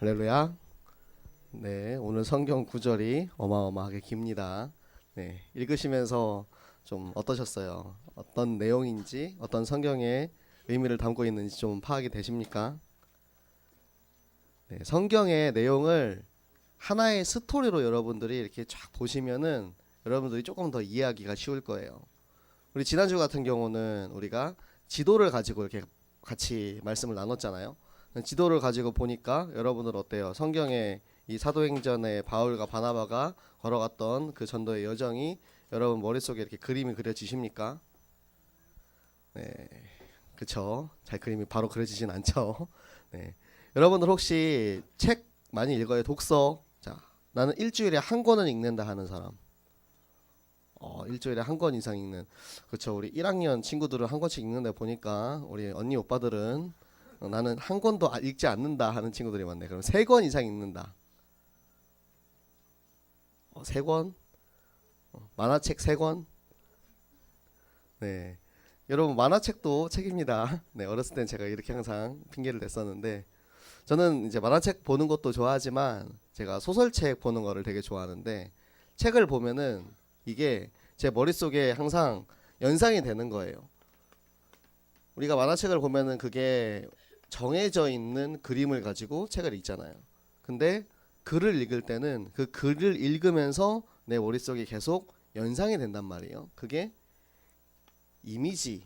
할렐루야. 네, 오늘 성경 구절이 어마어마하게 깁니다. 네, 읽으시면서 좀 어떠셨어요? 어떤 내용인지, 어떤 성경의 의미를 담고 있는지 좀 파악이 되십니까? 네, 성경의 내용을 하나의 스토리로 여러분들이 이렇게 쫙 보시면은 여러분들이 조금 더 이해하기가 쉬울 거예요. 우리 지난주 같은 경우는 우리가 지도를 가지고 이렇게 같이 말씀을 나눴잖아요. 지도를 가지고 보니까 여러분들 어때요? 성경의 이 사도행전의 바울과 바나바가 걸어갔던 그 전도의 여정이 여러분 머릿속에 이렇게 그림이 그려지십니까? 네, 그쵸? 잘 그림이 바로 그려지진 않죠. 네, 여러분들 혹시 책 많이 읽어요? 독서. 자, 나는 일주일에 한 권은 읽는다 하는 사람. 일주일에 한 권 이상 읽는. 그쵸? 우리 1학년 친구들은 한 권씩 읽는데 보니까 우리 언니 오빠들은 나는 한 권도 읽지 않는다 하는 친구들이 많네. 그럼 세 권 이상 읽는다. 세 권? 만화책 세 권? 네. 여러분 만화책도 책입니다. 네, 어렸을 땐 제가 이렇게 항상 핑계를 냈었는데 저는 이제 만화책 보는 것도 좋아하지만 제가 소설책 보는 거를 되게 좋아하는데 책을 보면은 이게 제 머릿속에 항상 연상이 되는 거예요. 우리가 만화책을 보면은 그게 정해져 있는 그림을 가지고 책을 읽잖아요. 근데 글을 읽을 때는 그 글을 읽으면서 내 머릿속에 계속 연상이 된단 말이에요. 그게 이미지.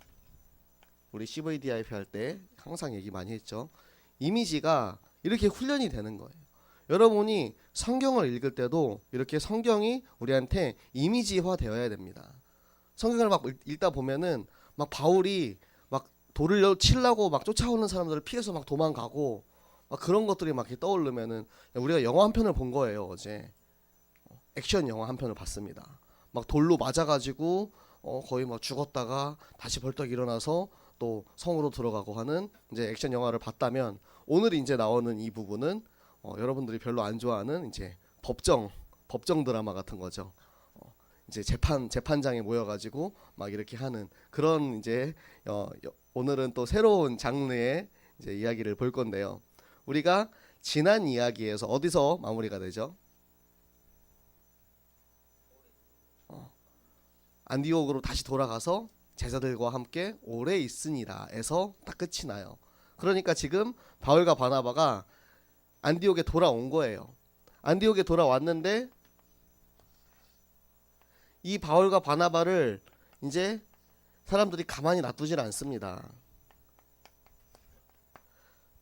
우리 CVDIP 할 때 항상 얘기 많이 했죠. 이미지가 이렇게 훈련이 되는 거예요. 여러분이 성경을 읽을 때도 이렇게 성경이 우리한테 이미지화 되어야 됩니다. 성경을 막 읽다 보면은 막 바울이 막 돌을 치려고 막 쫓아오는 사람들을 피해서 막 도망가고 막 그런 것들이 막 이렇게 떠오르면은 우리가 영화 한 편을 본 거예요. 어제 액션 영화 한 편을 봤습니다. 막 돌로 맞아가지고 거의 막 죽었다가 다시 벌떡 일어나서 또 성으로 들어가고 하는 이제 액션 영화를 봤다면 오늘 이제 나오는 이 부분은 여러분들이 별로 안 좋아하는 이제 법정 드라마 같은 거죠. 이제 재판장에 모여가지고 막 이렇게 하는 그런 이제 오늘은 또 새로운 장르의 이제 이야기를 볼 건데요. 우리가 지난 이야기에서 어디서 마무리가 되죠? 안디옥으로 다시 돌아가서 제자들과 함께 오래 있으니라에서 딱 끝이 나요. 그러니까 지금 바울과 바나바가 안디옥에 돌아온 거예요. 안디옥에 돌아왔는데 이 바울과 바나바를 이제 사람들이 가만히 놔두질 않습니다.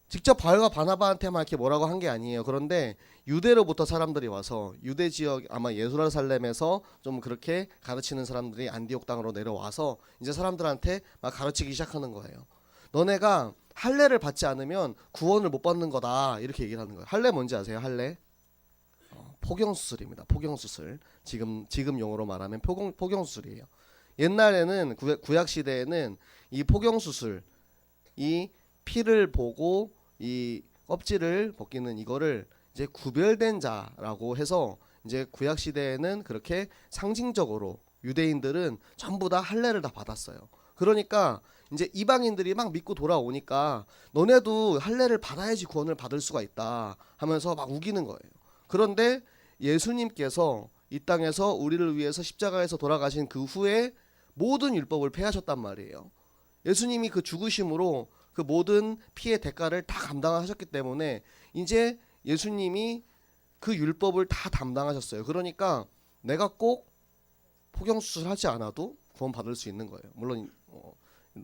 직접 바울과 바나바한테만 이렇게 뭐라고 한 게 아니에요. 그런데 유대로부터 사람들이 와서 유대 지역 아마 예루살렘에서 좀 그렇게 가르치는 사람들이 안디옥 땅으로 내려와서 이제 사람들한테 막 가르치기 시작하는 거예요. 너네가 할례를 받지 않으면 구원을 못 받는 거다 이렇게 얘기를 하는 거예요. 할례 뭔지 아세요? 할례? 포경수술입니다. 포경수술. 지금 용어로 말하면 포경수술이에요. 옛날에는 구약 시대에는 이 포경수술, 이 피를 보고 이 껍질을 벗기는 이거를 이제 구별된 자라고 해서 이제 구약 시대에는 그렇게 상징적으로 유대인들은 전부 다 할례를 다 받았어요. 그러니까 이제 이방인들이 막 믿고 돌아오니까 너네도 할례를 받아야지 구원을 받을 수가 있다 하면서 막 우기는 거예요. 그런데 예수님께서 이 땅에서 우리를 위해서 십자가에서 돌아가신 그 후에 모든 율법을 폐하셨단 말이에요. 예수님이 그 죽으심으로 그 모든 피의 대가를 다 감당하셨기 때문에 이제 예수님이 그 율법을 다 담당하셨어요. 그러니까 내가 꼭 포경수술 하지 않아도 구원받을 수 있는 거예요. 물론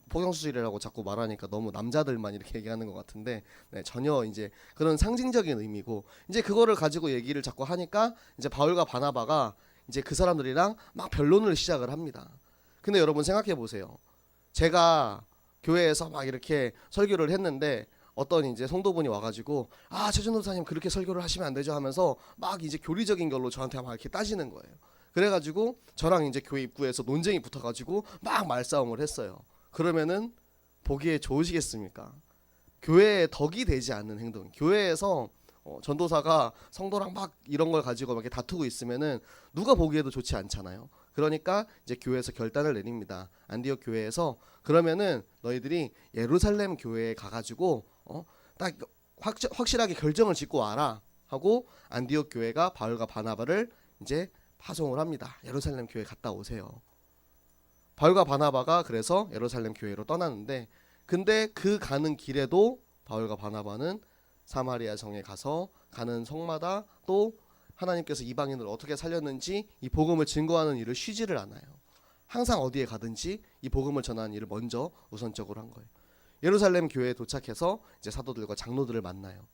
포경수술이라고 자꾸 말하니까 너무 남자들만 이렇게 얘기하는 것 같은데 네, 전혀 이제 그런 상징적인 의미고 이제 그거를 가지고 얘기를 자꾸 하니까 이제 바울과 바나바가 이제 그 사람들이랑 막 변론을 시작을 합니다. 근데 여러분 생각해 보세요. 제가 교회에서 막 이렇게 설교를 했는데 어떤 이제 성도분이 와가지고 최준호사님 그렇게 설교를 하시면 안 되죠 하면서 막 이제 교리적인 걸로 저한테 막 이렇게 따지는 거예요. 그래가지고 저랑 이제 교회 입구에서 논쟁이 붙어가지고 막 말싸움을 했어요. 그러면은 보기에 좋으시겠습니까? 교회에 덕이 되지 않는 행동. 교회에서 전도사가 성도랑 막 이런 걸 가지고 막 이렇게 다투고 있으면은 누가 보기에도 좋지 않잖아요. 그러니까 이제 교회에서 결단을 내립니다. 안디옥 교회에서 그러면은 너희들이 예루살렘 교회에 가가지고 딱 확실하게 결정을 짓고 와라 하고 안디옥 교회가 바울과 바나바를 이제 파송을 합니다. 예루살렘 교회 갔다 오세요. 바울과 바나바가 그래서 예루살렘 교회로 떠나는데, 근데 그 가는 길에도 바울과 바나바는 사마리아 성에 가서 가는 성마다 또 하나님께서 이방인을 어떻게 살렸는지 이 복음을 증거하는 일을 쉬지를 않아요. 항상 어디에 가든지 이 복음을 전하는 일을 먼저 우선적으로 한 거예요. 예루살렘 교회에 도착해서 이제 사도들과 장로들을 만나요.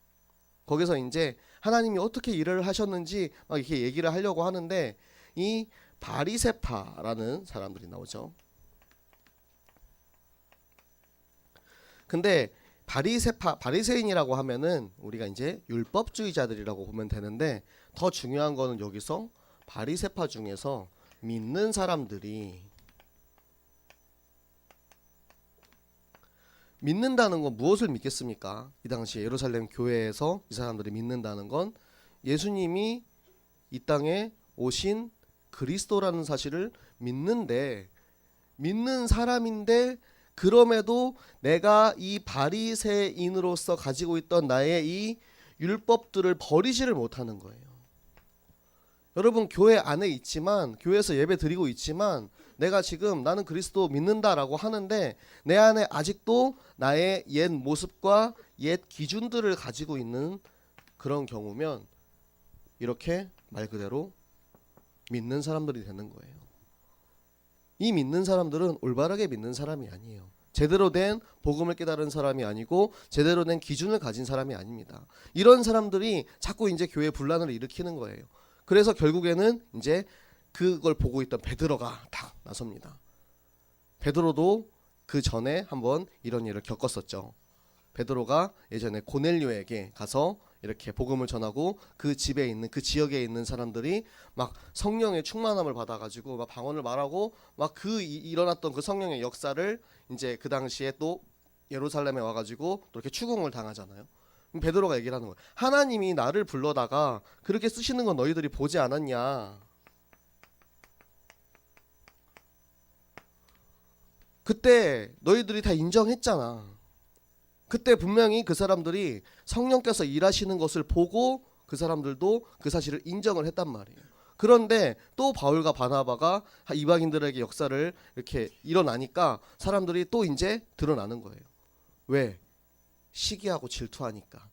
거기서 이제 하나님이 어떻게 일을 하셨는지 막 이렇게 얘기를 하려고 하는데, 이 바리새파라는 사람들이 나오죠. 근데 바리새인이라고 하면은 우리가 이제 율법주의자들이라고 보면 되는데, 더 중요한 거는 여기서 바리새파 중에서 믿는 사람들이, 믿는다는 건 무엇을 믿겠습니까? 이 당시 예루살렘 교회에서 이 사람들이 믿는다는 건 예수님이 이 땅에 오신 그리스도라는 사실을 믿는데, 믿는 사람인데 그럼에도 내가 이 바리새인으로서 가지고 있던 나의 이 율법들을 버리지를 못하는 거예요. 여러분, 교회 안에 있지만, 교회에서 예배 드리고 있지만, 내가 지금 나는 그리스도 믿는다라고 하는데 내 안에 아직도 나의 옛 모습과 옛 기준들을 가지고 있는 그런 경우면 이렇게 말 그대로 믿는 사람들이 되는 거예요. 이 믿는 사람들은 올바르게 믿는 사람이 아니에요. 제대로 된 복음을 깨달은 사람이 아니고 제대로 된 기준을 가진 사람이 아닙니다. 이런 사람들이 자꾸 이제 교회 분란을 일으키는 거예요. 그래서 결국에는 이제 그걸 보고 있던 베드로가 딱 나섭니다. 베드로도 그 전에 한번 이런 일을 겪었었죠. 베드로가 예전에 고넬료에게 가서 이렇게 복음을 전하고 그 집에 있는, 그 지역에 있는 사람들이 막 성령의 충만함을 받아가지고 막 방언을 말하고 막 일어났던 그 성령의 역사를 이제 그 당시에 또 예루살렘에 와가지고 또 이렇게 추궁을 당하잖아요. 베드로가 얘기를 하는 거예요. 하나님이 나를 불러다가 그렇게 쓰시는 건 너희들이 보지 않았냐? 그때 너희들이 다 인정했잖아. 그때 분명히 그 사람들이 성령께서 일하시는 것을 보고 그 사람들도 그 사실을 인정을 했단 말이에요. 그런데 또 바울과 바나바가 이방인들에게 역사를 이렇게 일어나니까 사람들이 또 이제 드러나는 거예요. 왜? 시기하고 질투하니까.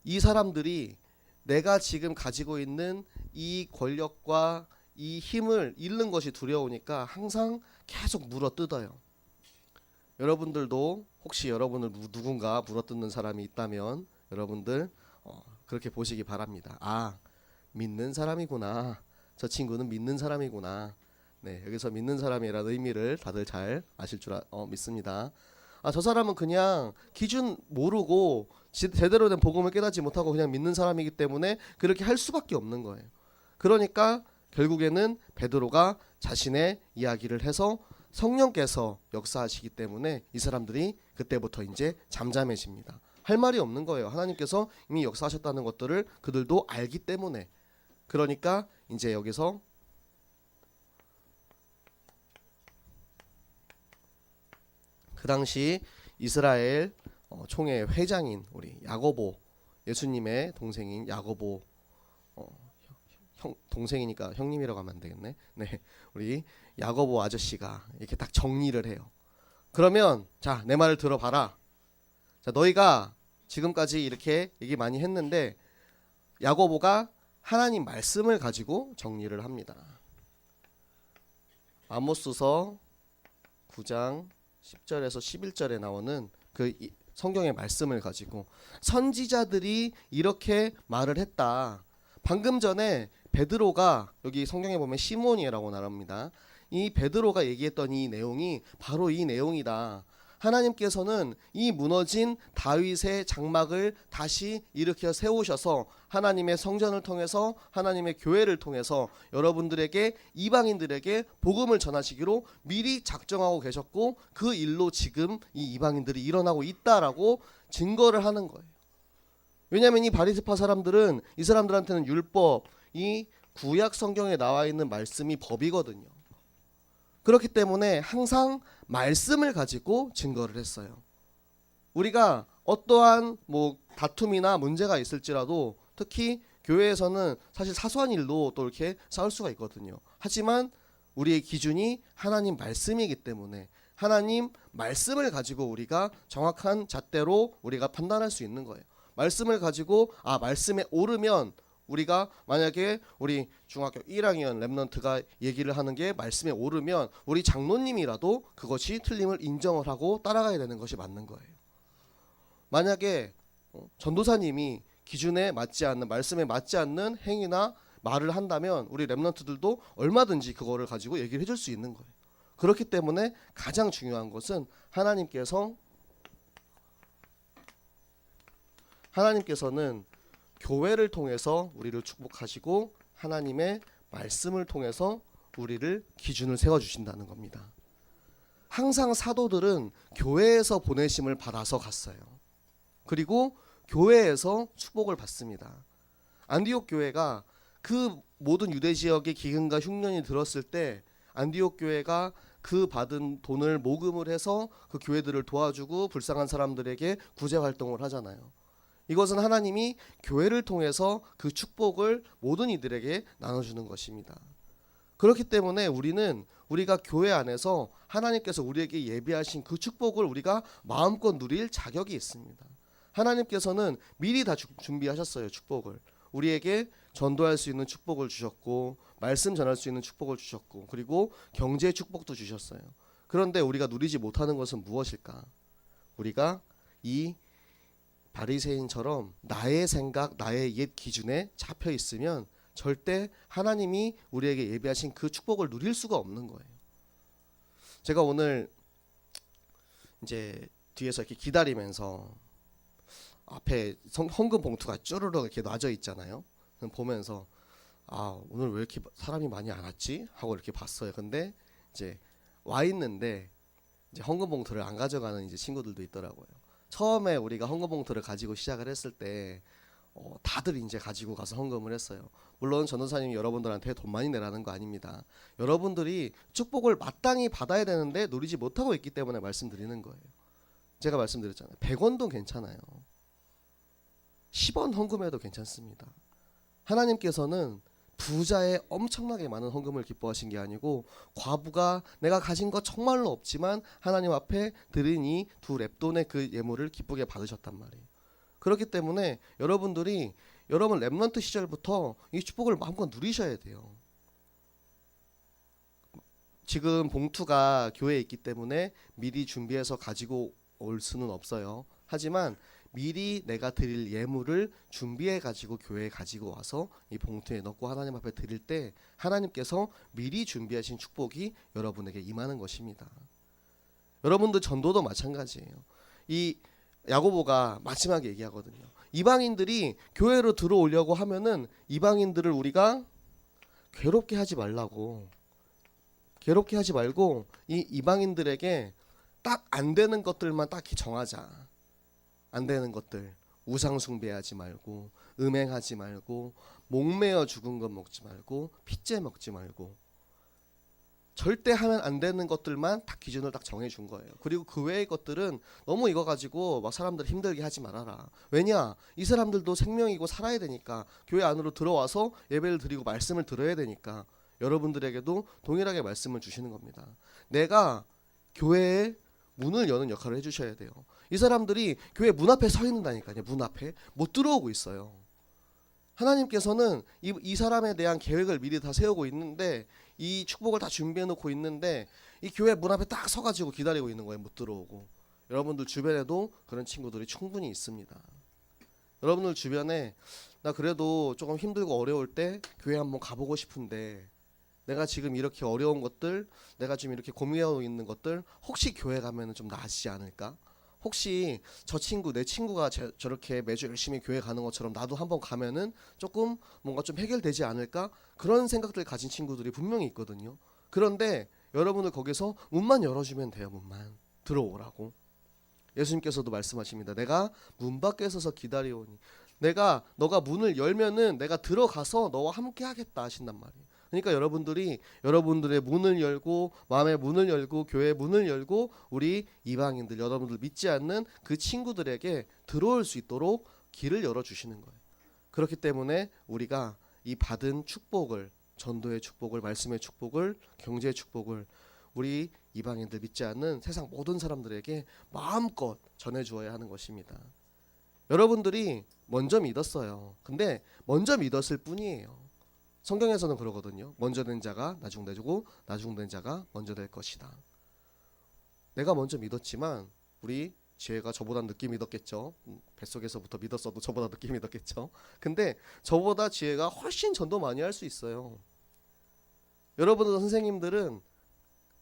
이 사람들이 내가 지금 가지고 있는 이 권력과 이 힘을 잃는 것이 두려우니까 항상 계속 물어뜯어요. 여러분들도 혹시 여러분을 누군가 물어뜯는 사람이 있다면 여러분들 그렇게 보시기 바랍니다. 아, 믿는 사람이구나. 저 친구는 믿는 사람이구나. 네, 여기서 믿는 사람이라는 의미를 다들 잘 아실 줄 믿습니다. 아, 저 사람은 그냥 기준 모르고 제대로 된 복음을 깨닫지 못하고 그냥 믿는 사람이기 때문에 그렇게 할 수밖에 없는 거예요. 그러니까 결국에는 베드로가 자신의 이야기를 해서 성령께서 역사하시기 때문에 이 사람들이 그때부터 이제 잠잠해집니다. 할 말이 없는 거예요. 하나님께서 이미 역사하셨다는 것들을 그들도 알기 때문에. 그러니까 이제 여기서 그 당시 이스라엘 총회 회장인 우리 야고보, 예수님의 동생인 야고보, 동생이니까 형님이라고 하면 안 되겠네. 네, 우리 야고보 아저씨가 이렇게 딱 정리를 해요. 그러면 자, 내 말을 들어봐라. 자, 너희가 지금까지 이렇게 얘기 많이 했는데 야고보가 하나님 말씀을 가지고 정리를 합니다. 아모스서 9장 10절에서 11절에 나오는 그 성경의 말씀을 가지고 선지자들이 이렇게 말을 했다. 방금 전에 베드로가, 여기 성경에 보면 시몬이라고 나옵니다. 이 베드로가 얘기했던 이 내용이 바로 이 내용이다. 하나님께서는 이 무너진 다윗의 장막을 다시 일으켜 세우셔서 하나님의 성전을 통해서, 하나님의 교회를 통해서 여러분들에게, 이방인들에게 복음을 전하시기로 미리 작정하고 계셨고 그 일로 지금 이 이방인들이 일어나고 있다라고 증거를 하는 거예요. 왜냐하면 이 바리새파 사람들은, 이 사람들한테는 율법, 이 구약 성경에 나와 있는 말씀이 법이거든요. 그렇기 때문에 항상 말씀을 가지고 증거를 했어요. 우리가 어떠한 뭐 다툼이나 문제가 있을지라도 특히 교회에서는 사실 사소한 일로 또 이렇게 싸울 수가 있거든요. 하지만 우리의 기준이 하나님 말씀이기 때문에 하나님 말씀을 가지고 우리가 정확한 잣대로 우리가 판단할 수 있는 거예요. 말씀을 가지고 말씀에 오르면 우리가 만약에 우리 중학교 1학년 랩런트가 얘기를 하는 게 말씀에 오르면 우리 장로님이라도 그것이 틀림을 인정을 하고 따라가야 되는 것이 맞는 거예요. 만약에 전도사님이 기준에 맞지 않는 말씀에 맞지 않는 행위나 말을 한다면 우리 랩런트들도 얼마든지 그거를 가지고 얘기를 해줄 수 있는 거예요. 그렇기 때문에 가장 중요한 것은 하나님께서는 교회를 통해서 우리를 축복하시고 하나님의 말씀을 통해서 우리를 기준을 세워주신다는 겁니다. 항상 사도들은 교회에서 보내심을 받아서 갔어요. 그리고 교회에서 축복을 받습니다. 안디옥 교회가 그 모든 유대 지역의 기근과 흉년이 들었을 때 안디옥 교회가 그 받은 돈을 모금을 해서 그 교회들을 도와주고 불쌍한 사람들에게 구제 활동을 하잖아요. 이것은 하나님이 교회를 통해서 그 축복을 모든 이들에게 나눠주는 것입니다. 그렇기 때문에 우리가 교회 안에서 하나님께서 우리에게 예비하신 그 축복을 우리가 마음껏 누릴 자격이 있습니다. 하나님께서는 미리 다 준비하셨어요. 축복을 우리에게 전도할 수 있는 축복을 주셨고 말씀 전할 수 있는 축복을 주셨고 그리고 경제 축복도 주셨어요. 그런데 우리가 누리지 못하는 것은 무엇일까? 우리가 이 바리새인처럼 나의 생각, 나의 옛 기준에 잡혀 있으면 절대 하나님이 우리에게 예비하신 그 축복을 누릴 수가 없는 거예요. 제가 오늘 이제 뒤에서 이렇게 기다리면서 앞에 헌금 봉투가 쭈르륵 이렇게 놔져 있잖아요. 보면서 오늘 왜 이렇게 사람이 많이 안 왔지? 하고 이렇게 봤어요. 근데 이제 와 있는데 이제 헌금 봉투를 안 가져가는 이제 친구들도 있더라고요. 처음에 우리가 헌금 봉투를 가지고 시작을 했을 때 다들 이제 가지고 가서 헌금을 했어요. 물론 전도사님이 여러분들한테 돈 많이 내라는 거 아닙니다. 여러분들이 축복을 마땅히 받아야 되는데 누리지 못하고 있기 때문에 말씀드리는 거예요. 제가 말씀드렸잖아요. 100원도 괜찮아요. 10원 헌금해도 괜찮습니다. 하나님께서는 부자의 엄청나게 많은 헌금을 기뻐하신 게 아니고 과부가 내가 가진 거 정말로 없지만 하나님 앞에 드린 이 두 렙돈의 그 예물을 기쁘게 받으셨단 말이에요. 그렇기 때문에 여러분 랩런트 시절부터 이 축복을 마음껏 누리셔야 돼요. 지금 봉투가 교회에 있기 때문에 미리 준비해서 가지고 올 수는 없어요. 하지만 미리 내가 드릴 예물을 준비해 가지고 교회에 가지고 와서 이 봉투에 넣고 하나님 앞에 드릴 때 하나님께서 미리 준비하신 축복이 여러분에게 임하는 것입니다. 여러분들 전도도 마찬가지예요. 이 야고보가 마지막에 얘기하거든요. 이방인들이 교회로 들어오려고 하면은 이방인들을 우리가 괴롭게 하지 말고 이 이방인들에게 딱 안 되는 것들만 딱히 정하자. 안 되는 것들, 우상 숭배하지 말고 음행하지 말고 목매어 죽은 것 먹지 말고 핏째 먹지 말고 절대 하면 안 되는 것들만 딱 기준을 딱 정해준 거예요. 그리고 그 외의 것들은 너무 이거 가지고 막 사람들 힘들게 하지 말아라. 왜냐? 이 사람들도 생명이고 살아야 되니까 교회 안으로 들어와서 예배를 드리고 말씀을 들어야 되니까 여러분들에게도 동일하게 말씀을 주시는 겁니다. 내가 교회에 문을 여는 역할을 해주셔야 돼요. 이 사람들이 교회 문 앞에 서 있는다니까요. 문 앞에 못 들어오고 있어요. 하나님께서는 이 사람에 대한 계획을 미리 다 세우고 있는데 이 축복을 다 준비해 놓고 있는데 이 교회 문 앞에 딱 서가지고 기다리고 있는 거예요. 못 들어오고. 여러분들 주변에도 그런 친구들이 충분히 있습니다. 여러분들 주변에 나 그래도 조금 힘들고 어려울 때 교회 한번 가보고 싶은데 내가 지금 이렇게 어려운 것들, 내가 지금 이렇게 고민하고 있는 것들 혹시 교회 가면 좀 나아지지 않을까? 혹시 내 친구가 저렇게 매주 열심히 교회 가는 것처럼 나도 한번 가면은 조금 뭔가 좀 해결되지 않을까? 그런 생각들 가진 친구들이 분명히 있거든요. 그런데 여러분들 거기서 문만 열어주면 돼요. 문만 들어오라고. 예수님께서도 말씀하십니다. 내가 문 밖에 서서 기다리오니 너가 문을 열면은 내가 들어가서 너와 함께 하겠다 하신단 말이에요. 그러니까 여러분들이 여러분들의 문을 열고 마음의 문을 열고 교회의 문을 열고 우리 이방인들 여러분들 믿지 않는 그 친구들에게 들어올 수 있도록 길을 열어주시는 거예요. 그렇기 때문에 우리가 이 받은 축복을 전도의 축복을 말씀의 축복을 경제의 축복을 우리 이방인들 믿지 않는 세상 모든 사람들에게 마음껏 전해주어야 하는 것입니다. 여러분들이 먼저 믿었어요. 근데 먼저 믿었을 뿐이에요. 성경에서는 그러거든요. 먼저 된 자가 나중 되고 나중 된 자가 먼저 될 것이다. 내가 먼저 믿었지만 우리 지혜가 저보다 늦게 믿었겠죠. 뱃속에서부터 믿었어도 저보다 늦게 믿었겠죠. 근데 저보다 지혜가 훨씬 전도 많이 할 수 있어요. 여러분들 선생님들은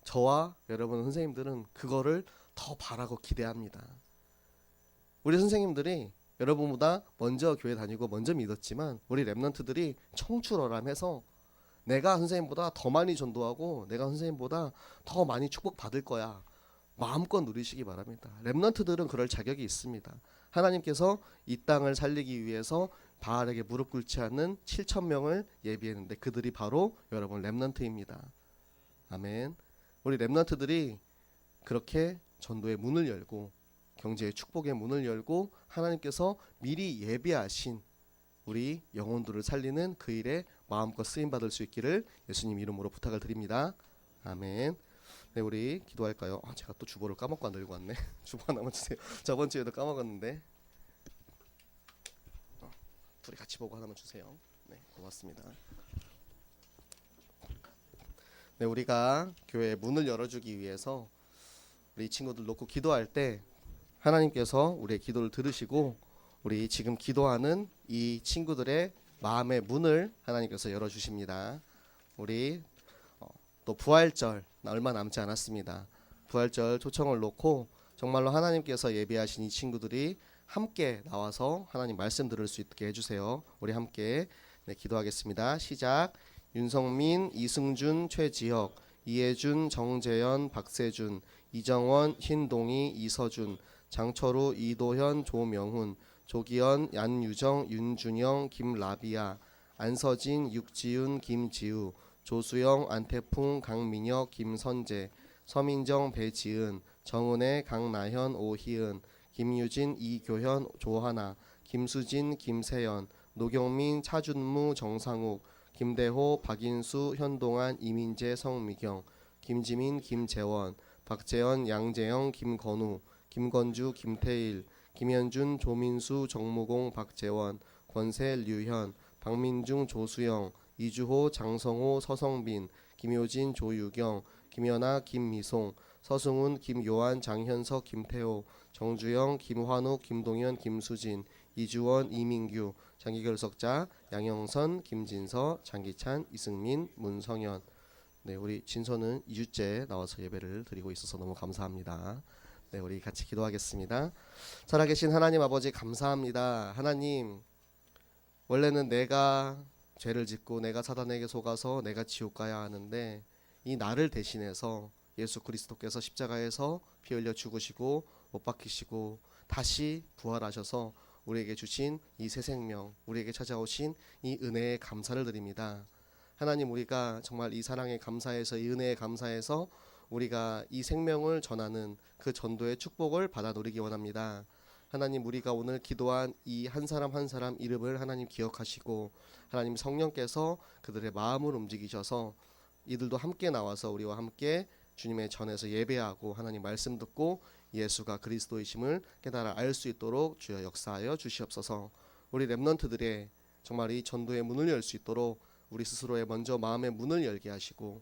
저와 여러분 선생님들은 그거를 더 바라고 기대합니다. 우리 선생님들이 여러분보다 먼저 교회 다니고 먼저 믿었지만 우리 랩런트들이 청출어람해서 내가 선생님보다 더 많이 전도하고 내가 선생님보다 더 많이 축복받을 거야. 마음껏 누리시기 바랍니다. 랩런트들은 그럴 자격이 있습니다. 하나님께서 이 땅을 살리기 위해서 바알에게 무릎 꿇지 않는 7,000명을 예비했는데 그들이 바로 여러분 랩런트입니다. 아멘. 우리 랩런트들이 그렇게 전도의 문을 열고 경제의 축복의 문을 열고 하나님께서 미리 예비하신 우리 영혼들을 살리는 그 일에 마음껏 쓰임받을 수 있기를 예수님 이름으로 부탁을 드립니다. 아멘. 네, 우리 기도할까요? 제가 또 주보를 까먹고 안 들고 왔네. 주보 하나만 주세요. 저번 주에도 까먹었는데 둘이 같이 보고 하나만 주세요. 네, 고맙습니다. 네, 우리가 교회의 문을 열어주기 위해서 우리 친구들 놓고 기도할 때 하나님께서 우리의 기도를 들으시고 우리 지금 기도하는 이 친구들의 마음의 문을 하나님께서 열어주십니다. 우리 또 부활절 얼마 남지 않았습니다. 부활절 초청을 놓고 정말로 하나님께서 예비하신 이 친구들이 함께 나와서 하나님 말씀 들을 수 있게 해주세요. 우리 함께 기도하겠습니다. 시작. 윤성민, 이승준, 최지혁, 이혜준, 정재현, 박세준, 이정원, 신동희, 이서준, 장철우, 이도현, 조명훈, 조기현, 안유정, 윤준영, 김라비아, 안서진, 육지윤, 김지우, 조수영, 안태풍, 강민혁, 김선재, 서민정, 배지은, 정은혜, 강나현, 오희은, 김유진, 이교현, 조하나, 김수진, 김세연, 노경민, 차준무, 정상욱, 김대호, 박인수, 현동안, 이민재, 성미경, 김지민, 김재원, 박재현, 양재영, 김건우, 김건주, 김태일, 김현준, 조민수, 정무공, 박재원, 권세, 류현, 박민중, 조수영, 이주호, 장성호, 서성빈, 김효진, 조유경, 김연아, 김미송, 서승훈, 김요한, 장현석, 김태호, 정주영, 김환욱, 김동현, 김수진, 이주원, 이민규, 장기결석자, 양영선, 김진서, 장기찬, 이승민, 문성현. 네, 우리 진서는 2주째 나와서 예배를 드리고 있어서 너무 감사합니다. 네, 우리 같이 기도하겠습니다. 살아계신 하나님 아버지 감사합니다. 하나님, 원래는 내가 죄를 짓고 내가 사단에게 속아서 내가 지옥 가야 하는데 이 나를 대신해서 예수 그리스도께서 십자가에서 피 흘려 죽으시고 못 박히시고 다시 부활하셔서 우리에게 주신 이 새 생명, 우리에게 찾아오신 이 은혜에 감사를 드립니다. 하나님, 우리가 정말 이 사랑에 감사해서 이 은혜에 감사해서 우리가 이 생명을 전하는 그 전도의 축복을 받아 누리기 원합니다. 하나님, 우리가 오늘 기도한 이 한 사람 한 사람 이름을 하나님 기억하시고 하나님 성령께서 그들의 마음을 움직이셔서 이들도 함께 나와서 우리와 함께 주님의 전에서 예배하고 하나님 말씀 듣고 예수가 그리스도이심을 깨달아 알 수 있도록 주여 역사하여 주시옵소서. 우리 랩런트들의 정말 이 전도의 문을 열 수 있도록 우리 스스로의 먼저 마음의 문을 열게 하시고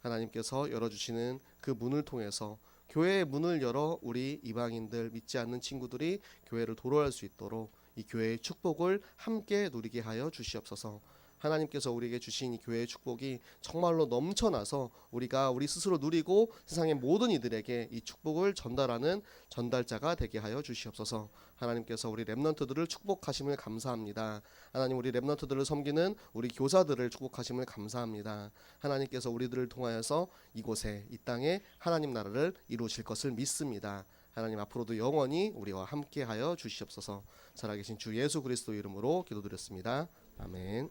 하나님께서 열어주시는 그 문을 통해서 교회의 문을 열어 우리 이방인들 믿지 않는 친구들이 교회를 도로할 수 있도록 이 교회의 축복을 함께 누리게 하여 주시옵소서. 하나님께서 우리에게 주신 이 교회의 축복이 정말로 넘쳐나서 우리가 우리 스스로 누리고 세상의 모든 이들에게 이 축복을 전달하는 전달자가 되게 하여 주시옵소서. 하나님께서 우리 랩런트들을 축복하심을 감사합니다. 하나님, 우리 랩런트들을 섬기는 우리 교사들을 축복하심을 감사합니다. 하나님께서 우리들을 통하여서 이곳에 이 땅에 하나님 나라를 이루실 것을 믿습니다. 하나님, 앞으로도 영원히 우리와 함께하여 주시옵소서. 살아계신 주 예수 그리스도 이름으로 기도드렸습니다. 아멘.